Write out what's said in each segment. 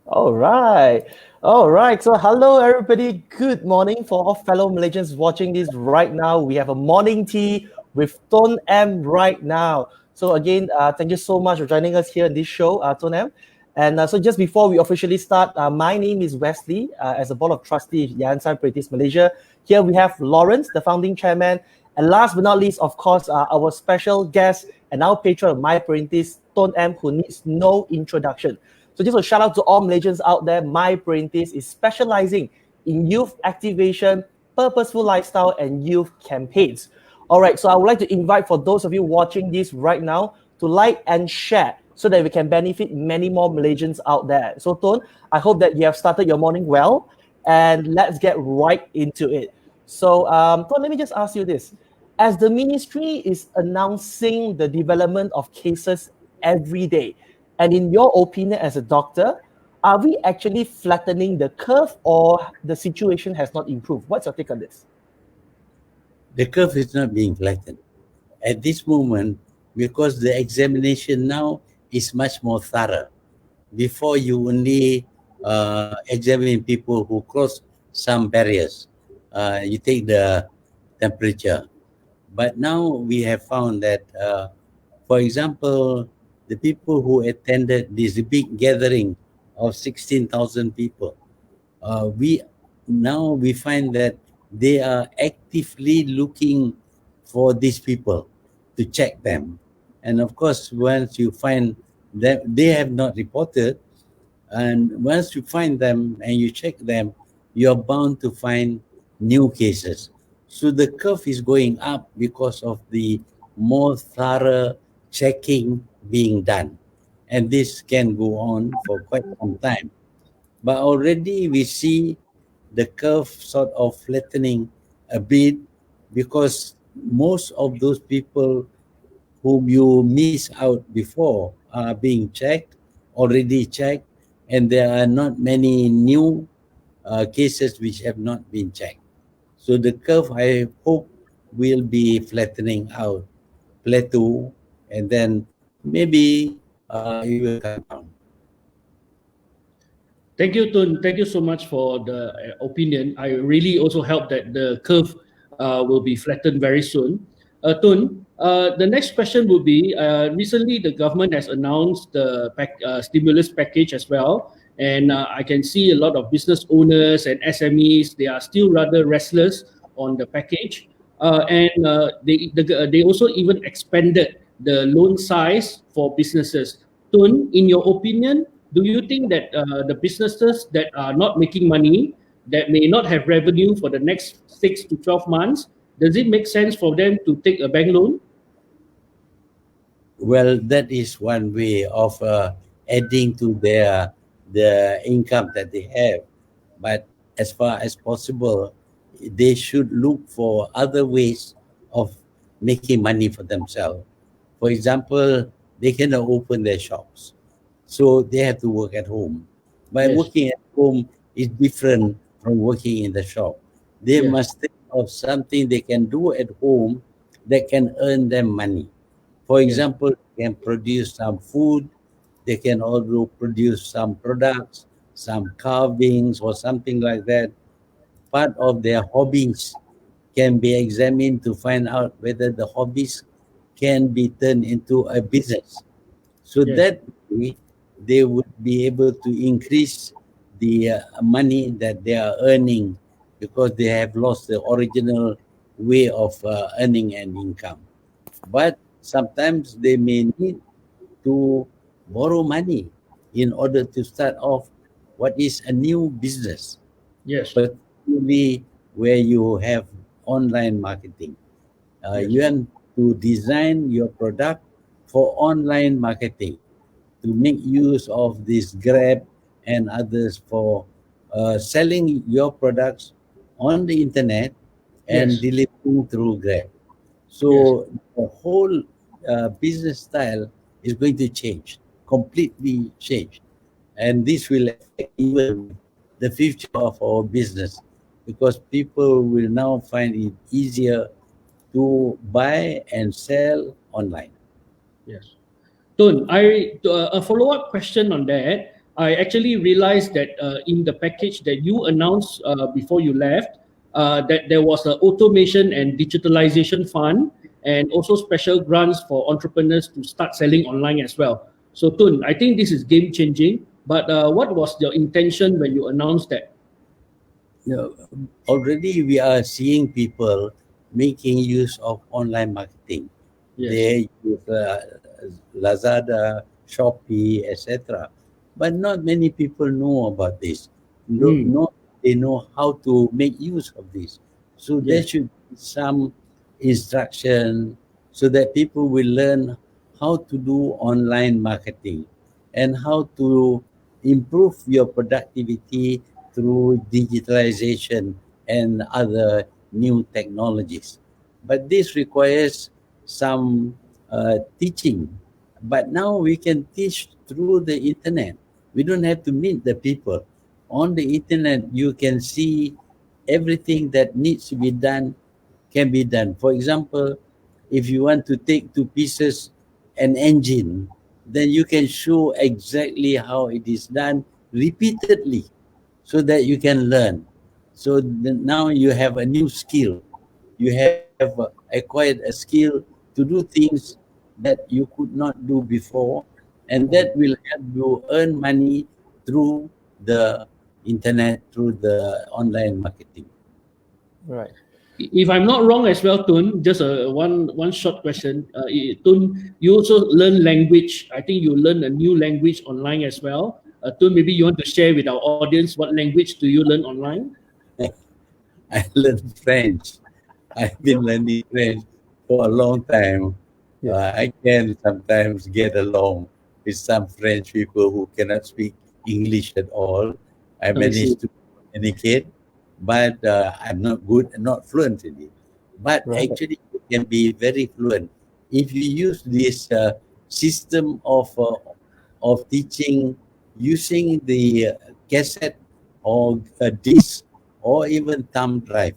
All right. All right. So, hello, everybody. Good morning for all fellow Malaysians watching this right now. We have a morning tea with Ton M right now. So, again, thank you so much for joining us here in this show, Ton M. And so, just before we officially start, my name is Wesley, as a board of trustees of Yayasan Peritis Malaysia. Here we have Lawrence, the founding chairman. And last but not least, of course, our special guest and our patron of My Peritis, Ton M, who needs no introduction. So just a shout out to all Malaysians out there. My Parentis is specializing in youth activation, purposeful lifestyle, and youth campaigns. All right, so I would like to invite for those of you watching this right now to like and share so that we can benefit many more Malaysians out there. So Ton, I hope that you have started your morning well, and let's get right into it. So Ton, let me just ask you this. As the ministry is announcing the development of cases every day, and in your opinion as a doctor, are we actually flattening the curve or the situation has not improved? What's your take on this? The curve is not being flattened at this moment because the examination now is much more thorough. Before, you only examine people who cross some barriers. You take the temperature. But now we have found that, for example, the people who attended this big gathering of 16,000 people, we find that they are actively looking for these people to check them. And of course, once you find that they have not reported, and once you find them and you check them, you're bound to find new cases. So the curve is going up because of the more thorough checking being done. And this can go on for quite some time. But already we see the curve sort of flattening a bit because most of those people whom you miss out before are being checked, already checked, and there are not many new cases which have not been checked. So the curve, I hope, will be flattening out, plateau, and then maybe it will come down. Thank you, Tun. Thank you so much for the opinion. I really also hope that the curve will be flattened very soon. Tun, the next question would be, recently the government has announced the stimulus package as well. And I can see a lot of business owners and SMEs, they are still rather restless on the package. They also even expanded the loan size for businesses. Tun, in your opinion, do you think that the businesses that are not making money, that may not have revenue for the next 6 to 12 months, does it make sense for them to take a bank loan? Well, that is one way of adding to the income that they have. But as far as possible, they should look for other ways of making money for themselves. For example, they cannot open their shops, so they have to work at home. By Yes. working at home is different from working in the shop. They Yes. must think of something they can do at home that can earn them money. For Yes. example, they can produce some food, they can also produce some products, some carvings or something like that. Part of their hobbies can be examined to find out whether the hobbies can be turned into a business. So Yes. that way, they would be able to increase the money that they are earning because they have lost the original way of earning an income. But sometimes they may need to borrow money in order to start off what is a new business, Yes. particularly where you have online marketing. Yes. You have to design your product for online marketing to make use of this Grab and others for selling your products on the internet and Yes. delivering through Grab. Yes. So the whole business style is going to change, completely change. And this will affect even the future of our business because people will now find it easier to buy and sell online. Yes. Tun, a follow-up question on that. I actually realized that in the package that you announced before you left, that there was an automation and digitalization fund and also special grants for entrepreneurs to start selling online as well. So Tun, I think this is game changing. But what was your intention when you announced that? You know, already we are seeing people making use of online marketing. Yes. They use Lazada, Shopee, etc. But not many people know about this. No, Mm, not they know how to make use of this. So there yes. should be some instruction so that people will learn how to do online marketing and how to improve your productivity through digitalization and other new technologies. But this requires some teaching. But now we can teach through the internet. We don't have to meet the people. On the internet, you can see everything that needs to be done can be done. For example, if you want to take to pieces an engine, then you can show exactly how it is done repeatedly so that you can learn. So now you have a new skill. You have acquired a skill to do things that you could not do before, and that will help you earn money through the internet, through the online marketing. Right. If I'm not wrong as well, Tun, just a one short question. Tun, you also learn language. I think you learn a new language online as well. Tun, maybe you want to share with our audience what language do you learn online? I learned French. I've been learning French for a long time. Yes. I can sometimes get along with some French people who cannot speak English at all. I I see. managed to communicate, but I'm not good and not fluent in it. But Right. actually, you can be very fluent if you use this system of teaching using the cassette or a disc or even thumb drive.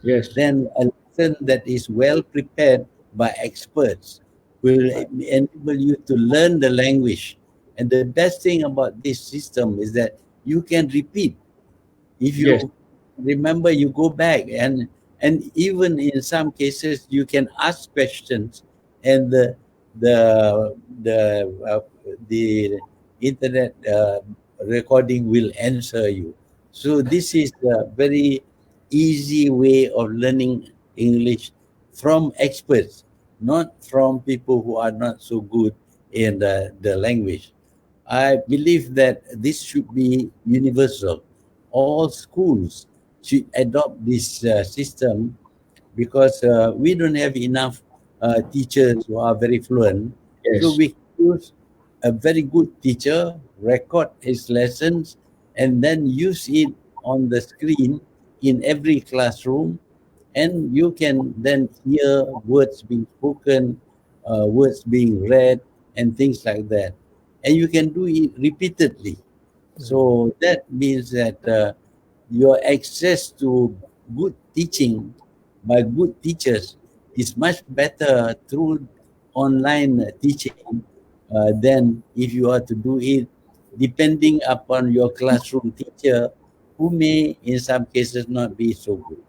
Yes. Then a lesson that is well prepared by experts will Right. enable you to learn the language. And the best thing about this system is that you can repeat. If Yes. you remember, you go back, and even in some cases you can ask questions, and the the uh, the internet recording will answer you. So this is a very easy way of learning English from experts, not from people who are not so good in the language. I believe that this should be universal. All schools should adopt this system because we don't have enough teachers who are very fluent. So Yes. we use a very good teacher, record his lessons, and then use it on the screen in every classroom. And you can then hear words being spoken, words being read, and things like that. And you can do it repeatedly. So that means that your access to good teaching by good teachers is much better through online teaching than if you are to do it depending upon your classroom teacher, who may in some cases not be so good.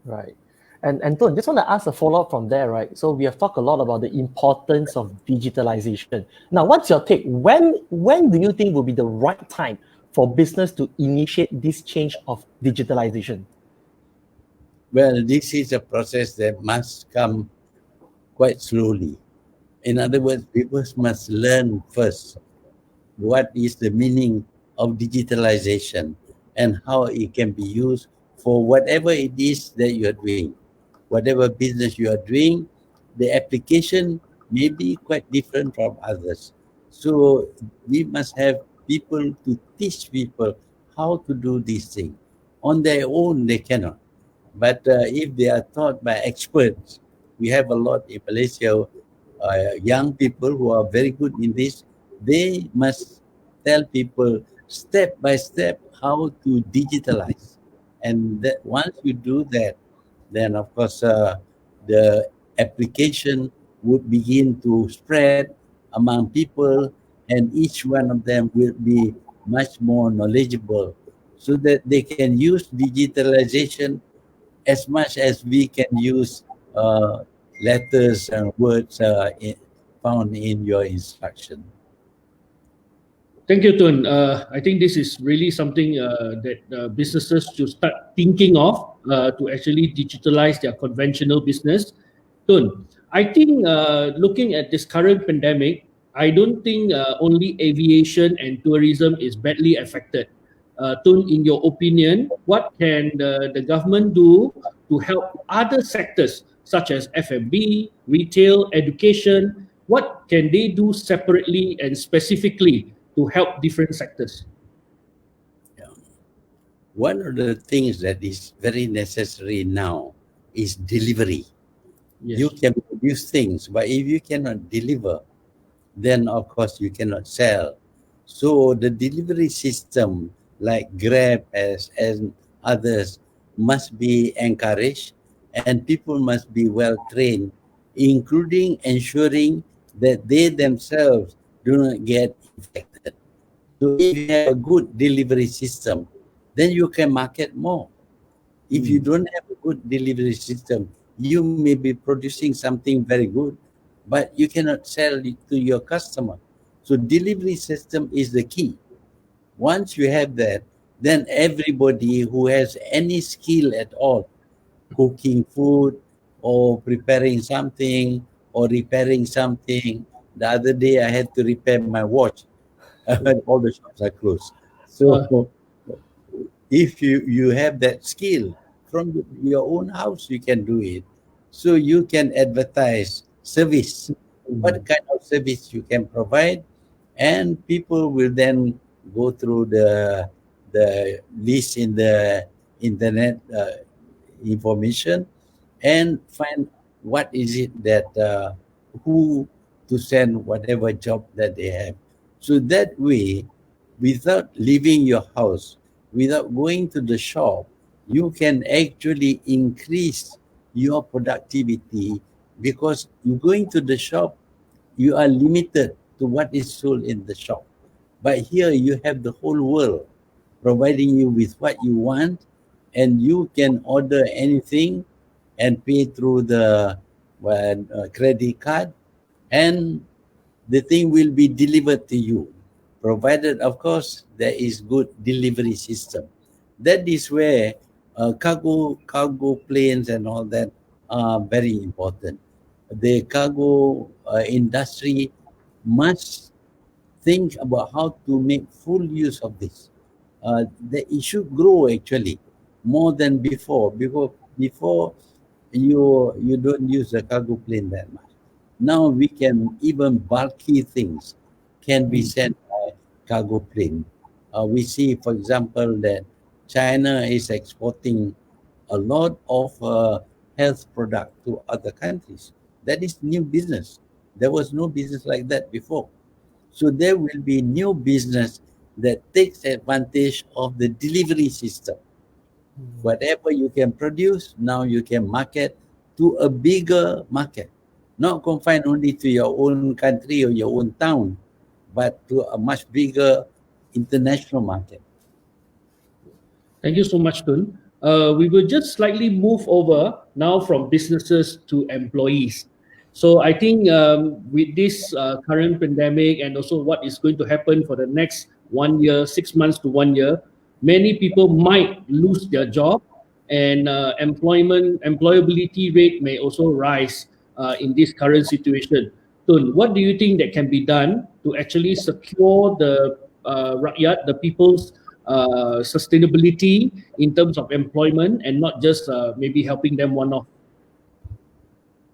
Right. And Ton, just want to ask a follow-up from there, right? So we have talked a lot about the importance of digitalization. Now, what's your take? When do you think will be the right time for business to initiate this change of digitalization? Well, this is a process that must come quite slowly. In other words, people must learn first what is the meaning of digitalization and how it can be used for whatever it is that you are doing. Whatever business you are doing, the application may be quite different from others. So we must have people to teach people how to do these things. On their own, they cannot. But if they are taught by experts, we have a lot in Malaysia, young people who are very good in this. They must tell people step by step how to digitalize. And that once you do that, then of course the application would begin to spread among people, and each one of them will be much more knowledgeable so that they can use digitalization as much as we can use uh, letters and words found in your instruction. Thank you, Tun. I think this is really something that businesses should start thinking of to actually digitalize their conventional business. Tun, I think looking at this current pandemic, I don't think only aviation and tourism is badly affected. Tun, in your opinion, what can the government do to help other sectors such as F&B, retail, education? What can they do separately and specifically to help different sectors? Yeah. One of the things that is very necessary now is delivery. You Yes. can produce things, but if you cannot deliver, then of course you cannot sell. So the delivery system like Grab as and others must be encouraged, and people must be well trained, including ensuring that they themselves do not get infected. So if you have a good delivery system, then you can market more. If you don't have a good delivery system, you may be producing something very good, but you cannot sell it to your customer. So delivery system is the key. Once you have that, then everybody who has any skill at all, cooking food or preparing something or repairing something. The other day I had to repair my watch. All the shops are closed. So Uh, if you have that skill from your own house, you can do it. So you can advertise service, what kind of service you can provide, and people will then go through the list in the internet information and find what is it that who to send whatever job that they have. So that way, without leaving your house, without going to the shop, you can actually increase your productivity because you going to the shop, you are limited to what is sold in the shop. But here you have the whole world providing you with what you want, and you can order anything and pay through the credit card, and the thing will be delivered to you, provided, of course, there is good delivery system. That is where cargo planes and all that are very important. The cargo industry must think about how to make full use of this. It should grow actually more than before because before you don't use the cargo plane that much. Now we can even bulky things can be sent by cargo plane. We see, for example, that China is exporting a lot of health product to other countries. That is new business. There was no business like that before. So there will be new business that takes advantage of the delivery system. Whatever you can produce, now you can market to a bigger market, not confined only to your own country or your own town, but to a much bigger international market. Thank you so much, Tun. We will just slightly move over now from businesses to employees. So I think with this current pandemic and also what is going to happen for the next 1 year, 6 months to 1 year, many people might lose their job, and employability rate may also rise in this current situation. Tun, what do you think that can be done to actually secure the rakyat, the people's sustainability in terms of employment and not just maybe helping them one off?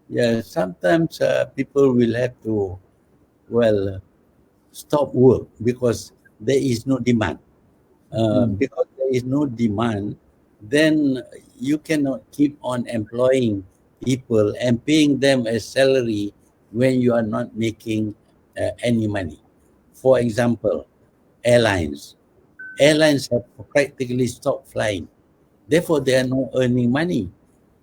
Yeah, sometimes people will have to, well, stop work because there is no demand. Because there is no demand, then you cannot keep on employing people and paying them a salary when you are not making any money. For example, airlines. Airlines have practically stopped flying. Therefore, they are not earning money.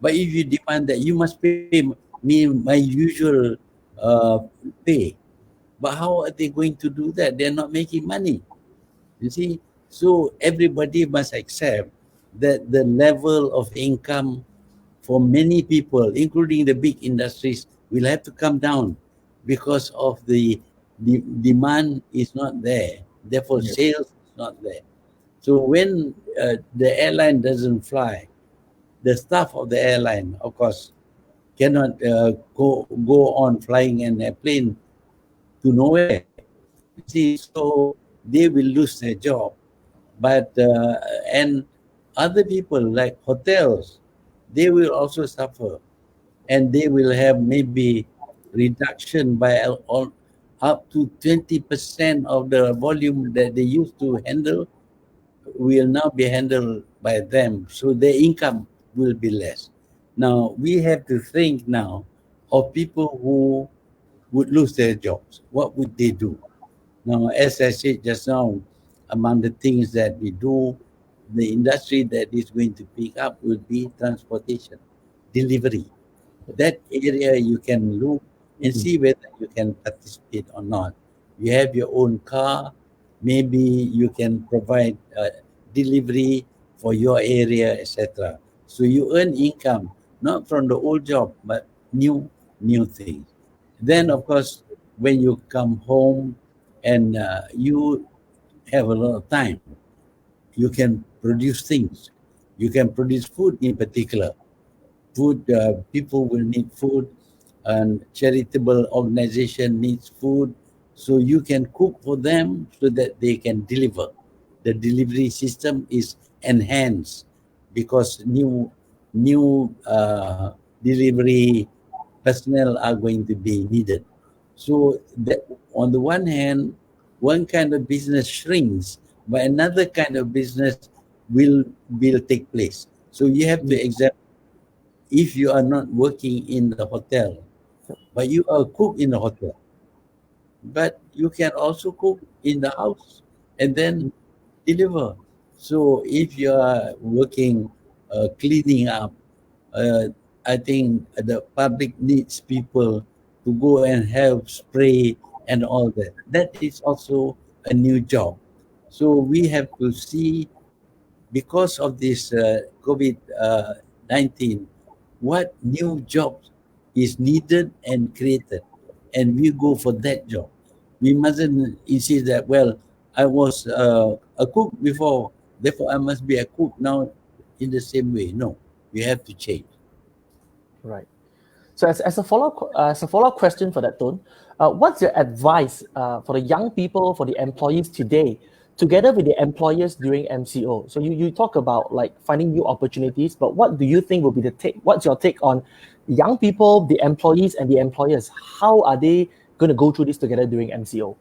But if you demand that you must pay me my usual uh, pay, But how are they going to do that? They're not making money. You see, so everybody must accept that the level of income for many people, including the big industries, will have to come down because of the demand is not there. Therefore, Yes. sales is not there. So when the airline doesn't fly, the staff of the airline, of course, cannot go on flying an airplane to nowhere. You see, so they will lose their job. But and other people like hotels, they will also suffer, and they will have maybe reduction by up to 20% of the volume that they used to handle will now be handled by them. So their income will be less. Now we have to think now of people who would lose their jobs. What would they do? Now, as I said just now, among the things that we do, the industry that is going to pick up will be transportation, delivery. That area you can look and Mhm. see whether you can participate or not. You have your own car, maybe you can provide delivery for your area, etc. So you earn income not from the old job, but new things. Then, of course, when you come home and you have a lot of time, you can produce things. You can produce food in particular. Food, people will need food, and charitable organization needs food. So you can cook for them so that they can deliver. The delivery system is enhanced because new delivery personnel are going to be needed. So that on the one hand, one kind of business shrinks, but another kind of business will take place. So you have to Yes. examine if you are not working in the hotel, but you are a cook in the hotel, but you can also cook in the house and then deliver. So if you are working, cleaning up, uh, I think the public needs people to go and help spray and all that. That is also a new job. So we have to see, because of this COVID 19, what new jobs is needed and created, and we go for that job. We mustn't insist that, well, I was a cook before, therefore I must be a cook now in the same way. No, we have to change. Right. So as a follow-up question for that, Tone, what's your advice for the young people, for the employees today, together with the employers during MCO? So you talk about like finding new opportunities, but what do you think will be the take? What's your take on young people, the employees, and the employers? How are they going to go through this together during MCO?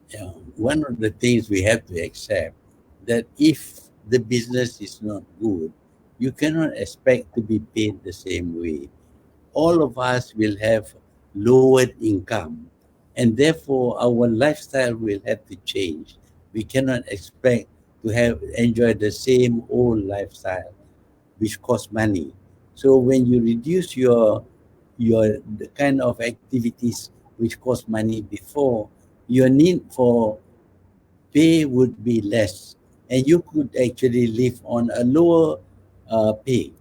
Yeah, one of the things we have to accept that if the business is not good, you cannot expect to be paid the same way. All of us will have lowered income, and therefore our lifestyle will have to change. We cannot expect to have enjoy the same old lifestyle which costs money. So when you reduce your the kind of activities which cost money before, your need for pay would be less, and you could actually live on a lower pay.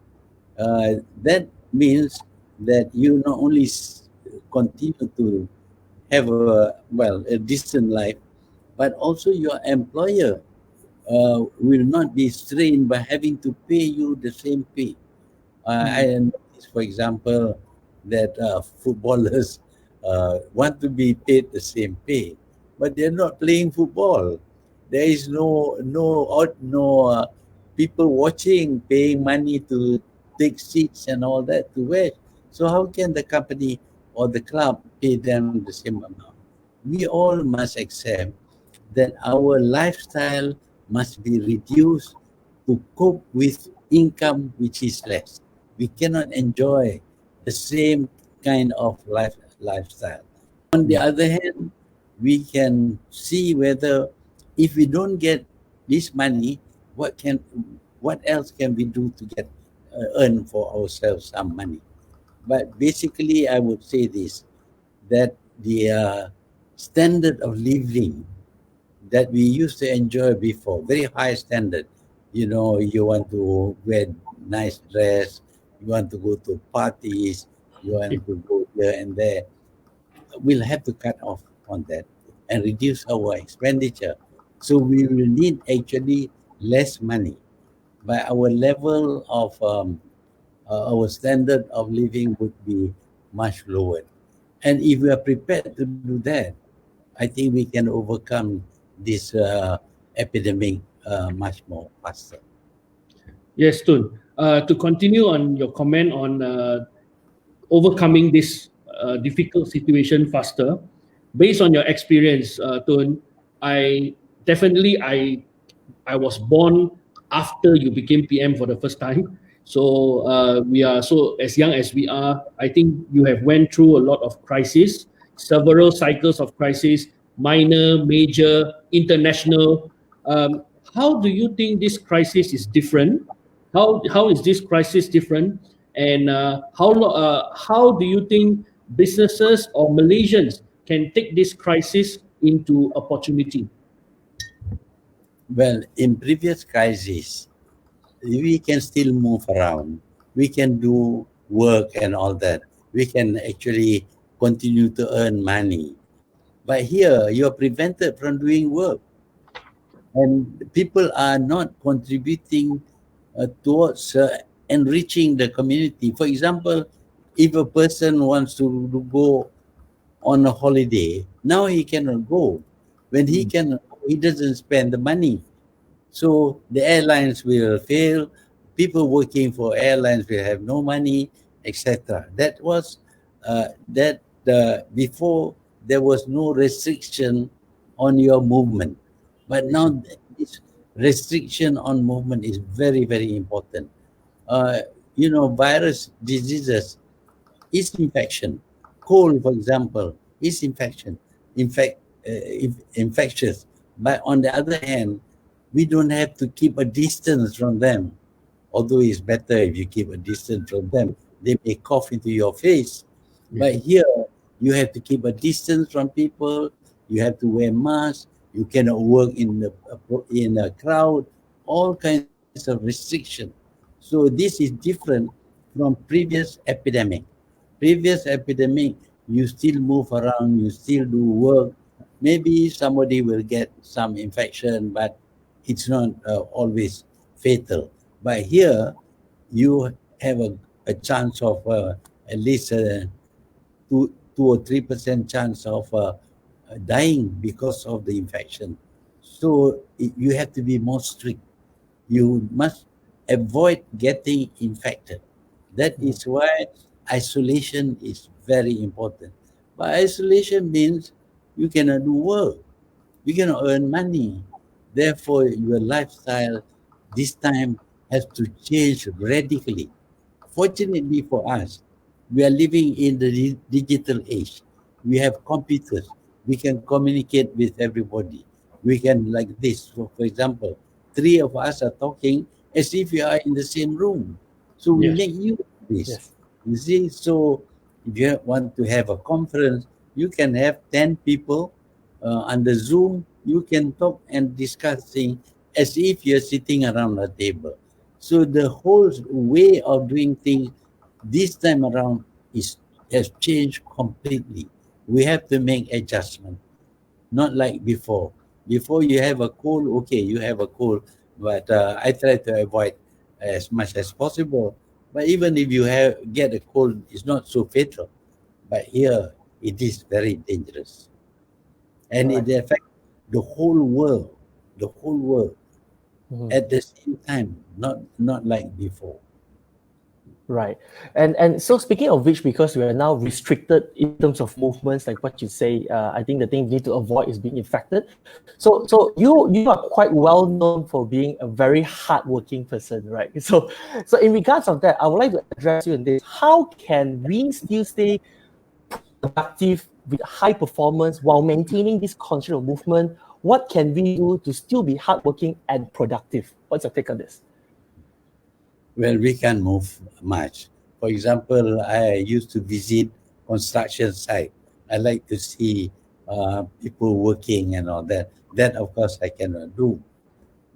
That means that you not only continue to have a decent life, but also your employer will not be strained by having to pay you the same pay. I Mm, noticed, for example, that footballers want to be paid the same pay, but they're not playing football. There is no people watching, paying money to take seats and all that to watch. So how can the company or the club pay them the same amount? We all must accept that our lifestyle must be reduced to cope with income which is less. We cannot enjoy the same kind of lifestyle. On the mm, other hand, we can see whether if we don't get this money, what can what else can we do to get earn for ourselves some money. But basically, I would say this, that the standard of living that we used to enjoy before, very high standard. You know, you want to wear nice dress, you want to go to parties, you want to go here and there. We'll have to cut off on that and reduce our expenditure. So we will need actually less money. But our level of our standard of living would be much lower. And if we are prepared to do that, I think we can overcome this epidemic much more faster. Yes, Tun. To continue on your comment on overcoming this difficult situation faster, based on your experience, Tun, I definitely I was born after you became PM for the first time. So we are so as young as we are. I think you have went through a lot of crises, several cycles of crisis, minor, major, international. How do you think this crisis is different? How is this crisis different? And how do you think businesses or Malaysians can take this crisis into opportunity? Well, in previous crises, we can still move around. We can do work and all that. We can actually continue to earn money. But here, you're prevented from doing work. And people are not contributing towards enriching the community. For example, if a person wants to go on a holiday, now he cannot go. When he can, he doesn't spend the money. So the airlines will fail. People working for airlines will have no money, etc. That was that before there was no restriction on your movement, but now this restriction on movement is very very important. Uh, virus diseases is infection. Cold, for example, is infection, infectious. But on the other hand, we don't have to keep a distance from them. Although it's better if you keep a distance from them, they may cough into your face. But here, you have to keep a distance from people. You have to wear masks. You cannot work in a crowd. All kinds of restriction. So this is different from previous epidemic. Previous epidemic, you still move around, you still do work. Maybe somebody will get some infection, but it's not always fatal. But here, you have a chance of at least 2 or 3% chance of dying because of the infection. So you have to be more strict. You must avoid getting infected. That is why isolation is very important. But isolation means you cannot do work, you cannot earn money. Therefore, your lifestyle this time has to change radically. Fortunately for us, we are living in the digital age. We have computers. We can communicate with everybody. We can, like this. So for example, three of us are talking as if we are in the same room. So we Yes. make use of this. Yes. You see, so if you want to have a conference, you can have 10 people under Zoom. You can talk and discussing as if you're sitting around a table. So the whole way of doing things this time around has changed completely. We have to make adjustment, not like before. Before you have a cold, okay, you have a cold, but I try to avoid as much as possible. But even if you get a cold, it's not so fatal. But here, it is very dangerous, and it Right. affects the whole world, the whole world Mhm. at the same time, not like before. Right. And so speaking of which, because we are now restricted in terms of movements, like what you say, I think the thing we need to avoid is being infected. So you are quite well known for being a very hardworking person, right? So in regards of that, I would like to address you in this. How can we still stay productive with high performance while maintaining this constant movement? What can we do to still be hardworking and productive? What's your take on this? Well, we can't move much. For example, I used to visit construction site. I like to see people working and all that. That, of course, I cannot do.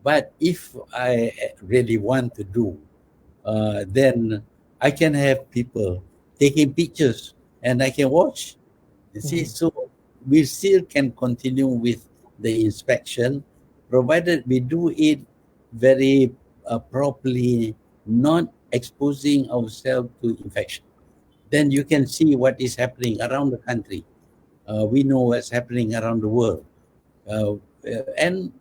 But if I really want to do, then I can have people taking pictures and I can watch. You see, so we still can continue with the inspection, provided we do it very properly, not exposing ourselves to infection. Then you can see what is happening around the country. We know what's happening around the world. And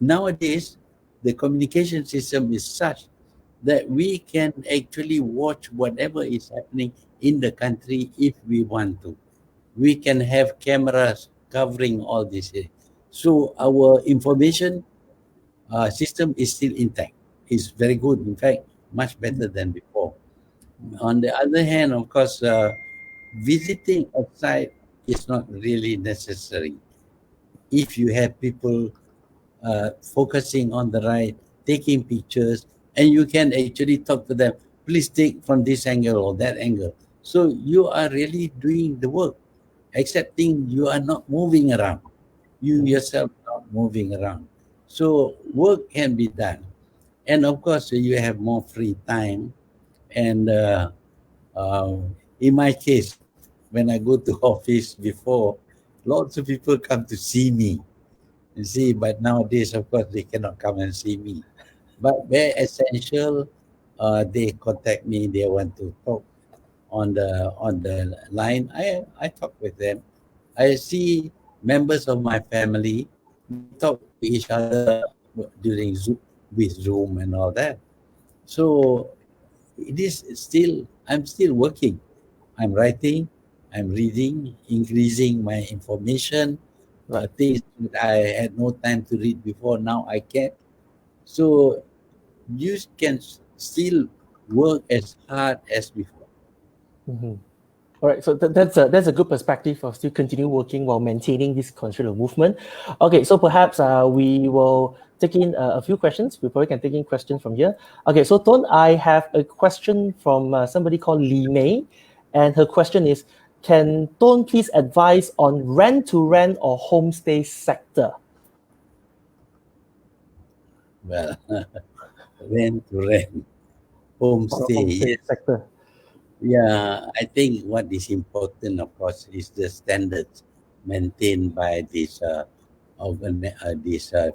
nowadays, the communication system is such that we can actually watch whatever is happening in the country if we want to. We can have cameras covering all this. So our information system is still intact. It's very good. In fact, much better than before. On the other hand, of course, visiting a site is not really necessary. If you have people focusing on the right, taking pictures, and you can actually talk to them, please take from this angle or that angle. So you are really doing the work, excepting you are not moving around. You yourself not moving around. So work can be done. And of course, you have more free time. And uh, in my case, when I go to office before, lots of people come to see me. You see, but nowadays, of course, they cannot come and see me. But where essential, they contact me. They want to talk on the line. I talk with them. I see members of my family. We talk to each other during Zoom, with Zoom and all that. So it is still. I'm still working. I'm writing. I'm reading, increasing my information. Right. Things that I had no time to read before, now I can. So you can still work as hard as before. All right, so that's a good perspective of still continue working while maintaining this control of movement. Okay, so perhaps we will take in a few questions. We probably can take in questions from here. Okay, so Ton, I have a question from somebody called Lee Mei, and her question is, can Ton please advise on rent-to-rent or homestay sector? Well, rent to rent, Or homestay. homestay Yes. sector. Yeah, I think what is important, of course, is the standards maintained by these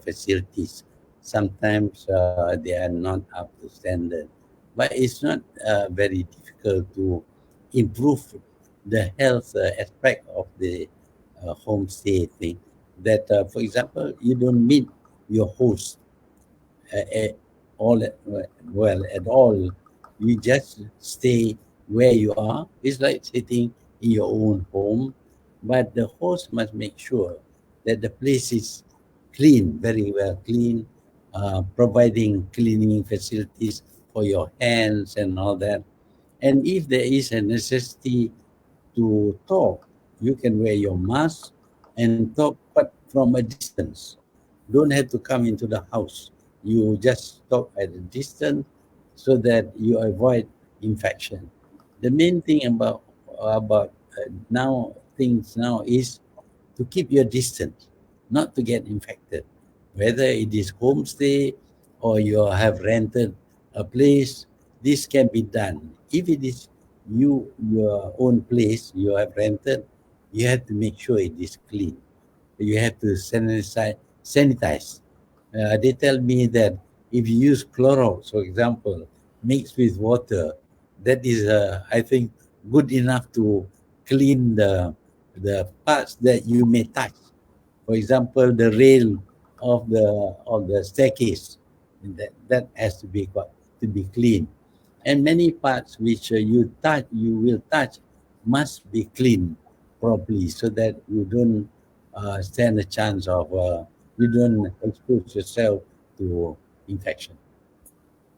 facilities. Sometimes they are not up to standard, but it's not very difficult to improve the health aspect of the homestay thing. That, for example, you don't meet your host uh, all well at all. You just stay where you are. It's like sitting in your own home, but the host must make sure that the place is clean, very well clean, providing cleaning facilities for your hands and all that. And if there is a necessity to talk, you can wear your mask and talk, but from a distance. Don't have to come into the house. You just talk at a distance so that you avoid infection. The main thing about now things now is to keep your distance, not to get infected. Whether it is homestay or you have rented a place, this can be done. If it is your own place you have rented, you have to make sure it is clean. You have to sanitize. They tell me that if you use Clorox, for example, mixed with water, that is, I think, good enough to clean the parts that you may touch. For example, the rail of the staircase, that has to be clean. And many parts which you will touch, must be cleaned properly so that you don't stand a chance of you don't expose yourself to infection.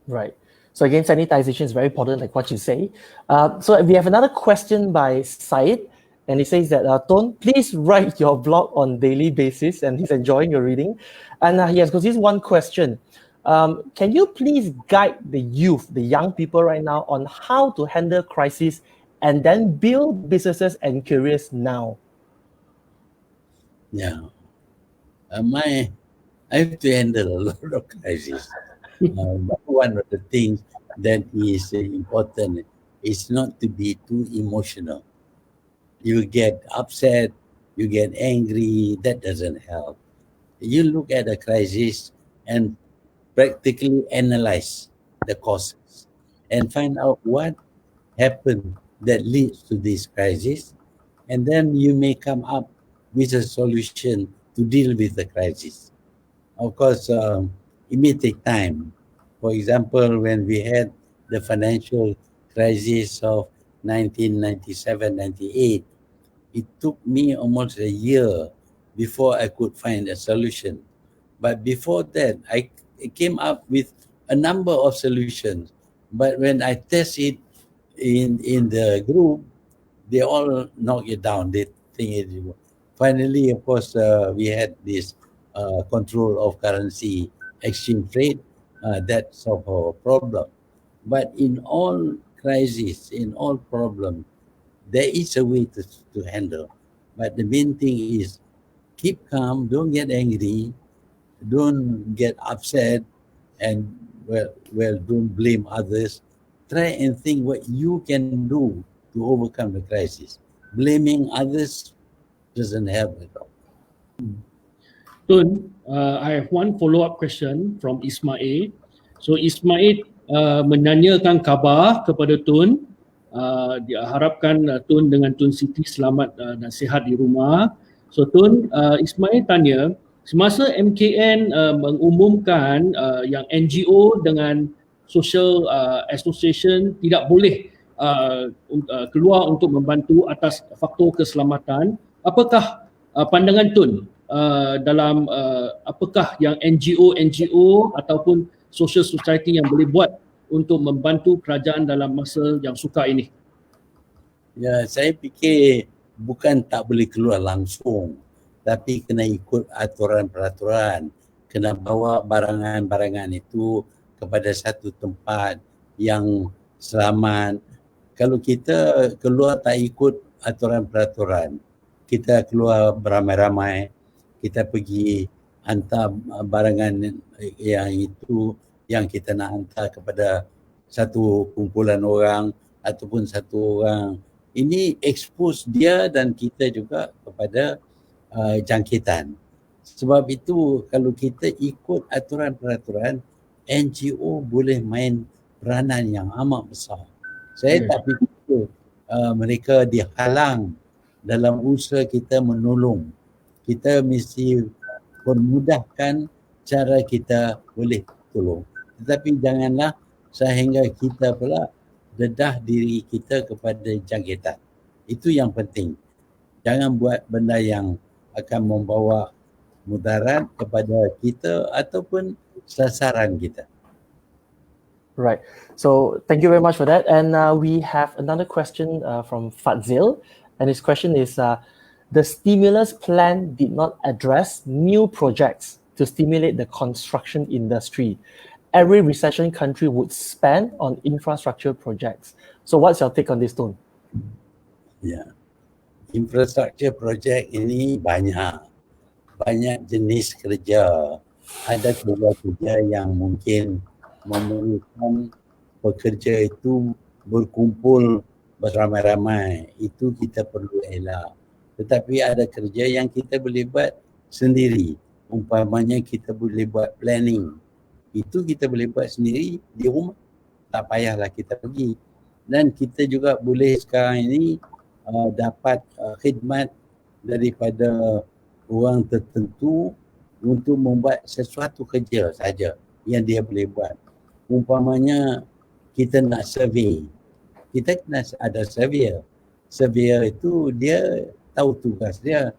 Right. So again, sanitization is very important, like what you say. So we have another question by Said, and he says that, Ton, please write your blog on daily basis, and he's enjoying your reading. And he has got this one question. Can you please guide the youth, the young people right now, on how to handle crisis and then build businesses and careers now? Yeah. I have to handle a lot of crises. But one of the things that is important is not to be too emotional. You get upset, you get angry, that doesn't help. You look at a crisis and practically analyze the causes and find out what happened that leads to this crisis, and then you may come up with a solution to deal with the crisis. Of course, it may take time. For example, when we had the financial crisis of 1997, 98, it took me almost a year before I could find a solution. But before that, I came up with a number of solutions. But when I test it in the group, they all knock it down. They think it. Finally, of course, we had this control of currency exchange rate that solved our problem. But in all crises, in all problems, there is a way to handle. But the main thing is keep calm, don't get angry, don't get upset, and don't blame others. Try and think what you can do to overcome the crisis. Blaming others doesn't help at all. Tun, I have one follow-up question from Ismail. So Ismail menanyakan khabar kepada Tun. Dia harapkan Tun dengan Tun Siti selamat dan sihat di rumah. So Tun, Ismail tanya, semasa MKN mengumumkan yang NGO dengan social association tidak boleh keluar untuk membantu atas faktor keselamatan, apakah pandangan Tun dalam apakah yang NGO ataupun social society yang boleh buat untuk membantu kerajaan dalam masa yang sukar ini? Ya, saya fikir bukan tak boleh keluar langsung, tapi kena ikut aturan-peraturan, kena bawa barangan-barangan itu kepada satu tempat yang selamat. Kalau kita keluar tak ikut aturan-peraturan, kita keluar beramai-ramai, kita pergi hantar barangan yang itu yang kita nak hantar kepada satu kumpulan orang ataupun satu orang, ini expose dia dan kita juga kepada jangkitan. Sebab itu kalau kita ikut aturan-peraturan, NGO boleh main peranan yang amat besar. Saya tak fikir mereka dihalang dalam usaha kita menolong. Kita mesti permudahkan cara kita boleh tolong. Tetapi janganlah sehingga kita pula dedah diri kita kepada jangkitan. Itu yang penting. Jangan buat benda yang akan membawa mudarat kepada kita ataupun sasaran kita. Right. So thank you very much for that. And we have another question from Fadzil. And his question is, the stimulus plan did not address new projects to stimulate the construction industry. Every recession country would spend on infrastructure projects. So what's your take on this, Tun? Ya, infrastructure project ini banyak jenis kerja. Ada kerja yang mungkin memerlukan pekerja itu berkumpul beramai-ramai. Itu kita perlu elak. Tetapi ada kerja yang kita boleh buat sendiri. Umpamanya kita boleh buat planning. Itu kita boleh buat sendiri di rumah. Tak payahlah kita pergi. Dan kita juga boleh sekarang ini dapat khidmat daripada orang tertentu untuk membuat sesuatu kerja saja yang dia boleh buat. Umpamanya kita nak survey. Kita kena ada surveyor. Surveyor itu dia tahu tugas dia.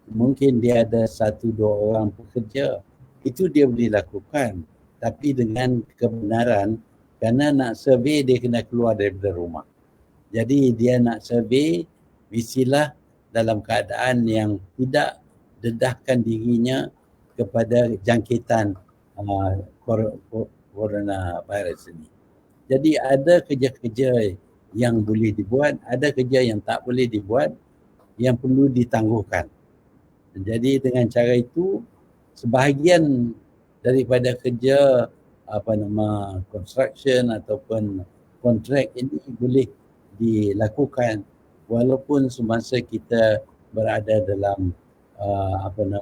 Mungkin dia ada 1-2 orang pekerja. Itu dia boleh lakukan. Tapi dengan kebenaran, kerana nak survey dia kena keluar daripada rumah. Jadi dia nak survey, mestilah dalam keadaan yang tidak dedahkan dirinya kepada jangkitan coronavirus ini. Jadi ada kerja-kerja yang boleh dibuat, ada kerja yang tak boleh dibuat, yang perlu ditangguhkan. Jadi dengan cara itu, sebahagian daripada kerja construction ataupun kontrak ini boleh dilakukan walaupun semasa kita berada dalam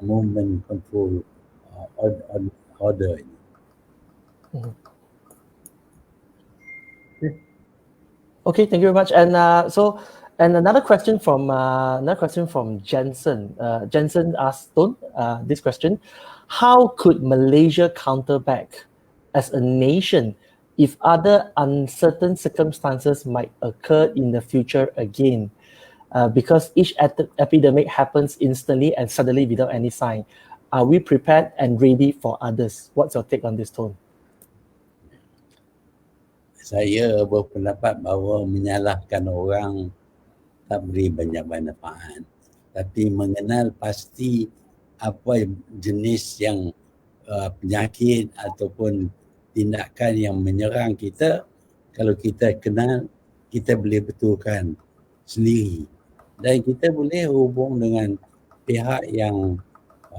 movement control order ini. Okay, thank you very much. And another question from Jensen. Jensen asked Tun this question: how could Malaysia counter back as a nation if other uncertain circumstances might occur in the future again? Because each epidemic happens instantly and suddenly without any sign. Are we prepared and ready for others? What's your take on this, Tun? Saya berpendapat bahawa menyalahkan orang tak beri banyak manfaat. Tapi mengenal pasti apa jenis yang penyakit ataupun tindakan yang menyerang kita, kalau kita kenal, kita boleh betulkan sendiri. Dan kita boleh hubung dengan pihak yang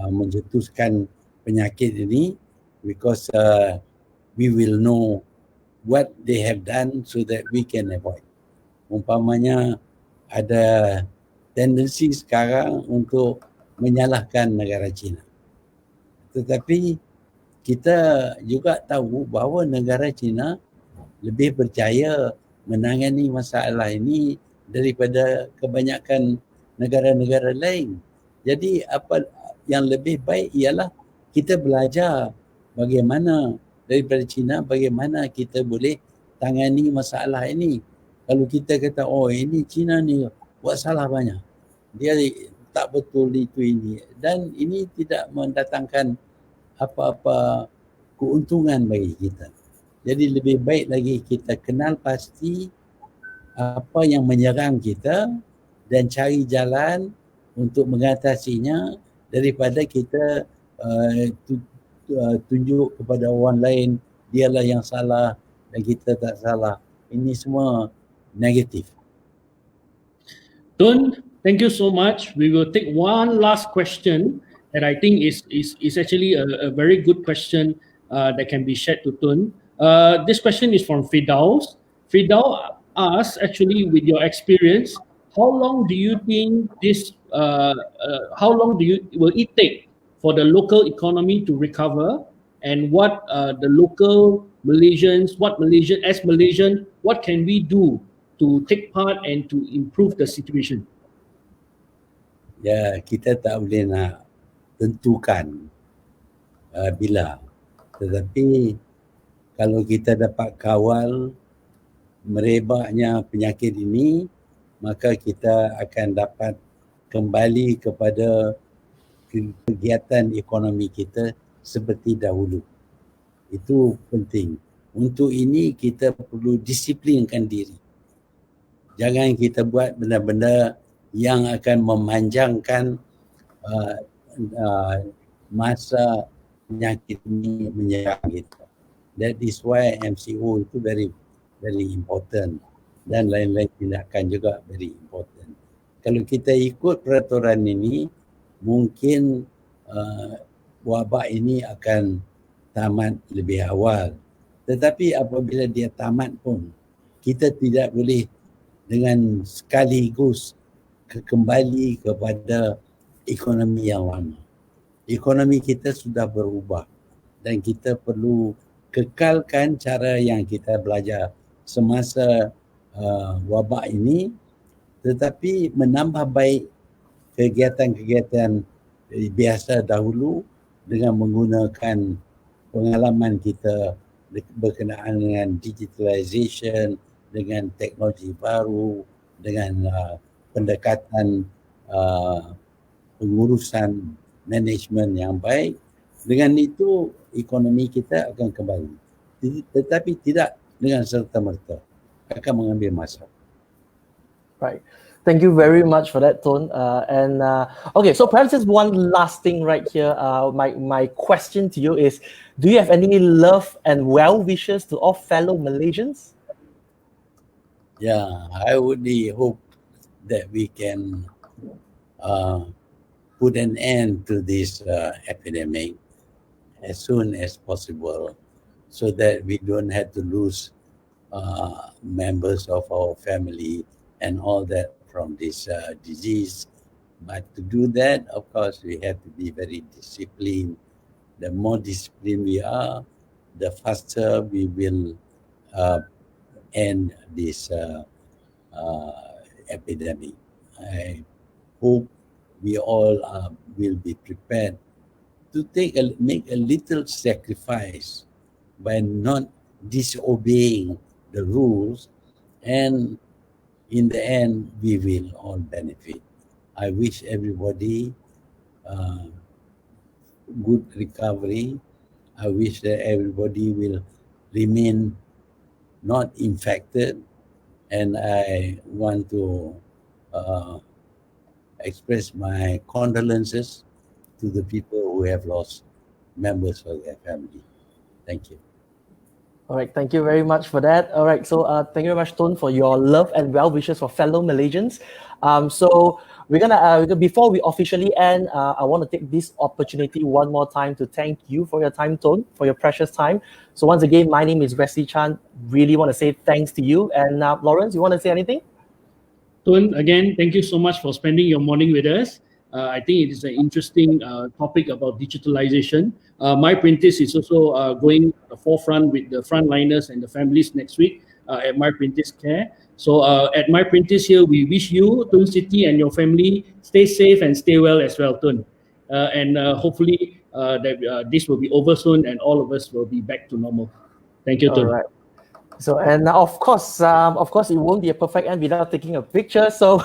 mencetuskan penyakit ini, because we will know what they have done so that we can avoid. Umpamanya ada tendensi sekarang untuk menyalahkan negara China. Tetapi kita juga tahu bahawa negara China lebih berjaya menangani masalah ini daripada kebanyakan negara-negara lain. Jadi apa yang lebih baik ialah kita belajar bagaimana daripada China, bagaimana kita boleh tangani masalah ini. Kalau kita kata, oh ini China ni buat salah banyak, dia tak betul itu ini, dan ini tidak mendatangkan apa-apa keuntungan bagi kita. Jadi lebih baik lagi kita kenal pasti apa yang menyerang kita dan cari jalan untuk mengatasinya daripada kita tunjuk kepada orang lain dialah yang salah dan kita tak salah. Ini semua negatif. Tun, thank you so much. We will take one last question that I think is actually a very good question that can be shared to Tun. This question is from Fidaus. Fidaus asks, actually, with your experience, how long do you think will it take for the local economy to recover, and what the local Malaysians, what can we do to take part and to improve the situation? Ya, kita tak boleh nak tentukan bila. Tetapi kalau kita dapat kawal merebaknya penyakit ini, maka kita akan dapat kembali kepada kegiatan ekonomi kita seperti dahulu. Itu penting. Untuk ini kita perlu disiplinkan diri. Jangan kita buat benda-benda yang akan memanjangkan masa penyakit ini menyerang kita. That is why MCO itu very very important, dan lain-lain tindakan juga very important. Kalau kita ikut peraturan ini, mungkin wabak ini akan tamat lebih awal. Tetapi apabila dia tamat pun, kita tidak boleh dengan sekaligus kembali kepada ekonomi yang lama. Ekonomi kita sudah berubah dan kita perlu kekalkan cara yang kita belajar semasa wabak ini, tetapi menambah baik kegiatan-kegiatan biasa dahulu dengan menggunakan pengalaman kita berkenaan dengan digitalisation, dengan teknologi baru, dengan pendekatan pengurusan manajemen yang baik. Dengan itu ekonomi kita akan kembali, tetapi tidak dengan serta-merta, akan mengambil masa. Right. Thank you very much for that, Tun. Okay, so perhaps just one last thing right here. My question to you is, do you have any love and well wishes to all fellow Malaysians? Yeah, I would hope that we can put an end to this epidemic as soon as possible, so that we don't have to lose members of our family and all that from this disease. But to do that, of course, we have to be very disciplined. The more disciplined we are, the faster we will end this epidemic. I hope we all will be prepared to make a little sacrifice by not disobeying the rules, and in the end we will all benefit. I wish everybody good recovery. I wish that everybody will remain not infected, and I want to express my condolences to the people who have lost members of their family. Thank you. All right, thank you very much for that. All right, so thank you very much, Tun, for your love and well wishes for fellow Malaysians. So we're gonna before we officially end, I want to take this opportunity one more time to thank you for your time, Tun, for your precious time. So once again, my name is Wesley Chan. Really want to say thanks to you. And Lawrence, you want to say anything? Tun, again, thank you so much for spending your morning with us. I think it is an interesting topic about digitalization. My Printis is also going the forefront with the frontliners and the families next week at My Printis Care. So at My Printis here, we wish you, Tun City, and your family stay safe and stay well as well, Tun. And hopefully that this will be over soon and all of us will be back to normal. Thank you, Tun. All right. So, and of course, it won't be a perfect end without taking a picture. So,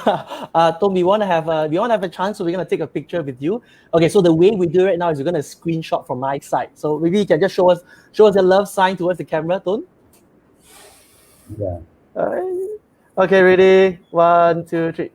Tom, we want to have a chance, so we're gonna take a picture with you. Okay, so the way we do it right now is we're gonna screenshot from my side. So maybe you can just show us a love sign towards the camera, Tom. Yeah. Okay, ready? 1, 2, 3.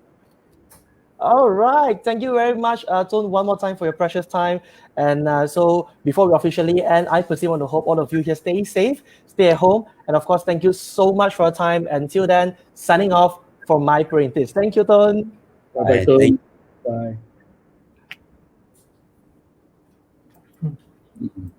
All right, thank you very much, Ton, one more time for your precious time. And so before we officially end, I personally want to hope all of you here stay safe, stay at home, and of course, thank you so much for your time. Until then, signing off from My Parentis. Thank you, Ton. Bye-bye, Thank Tun. Bye. you.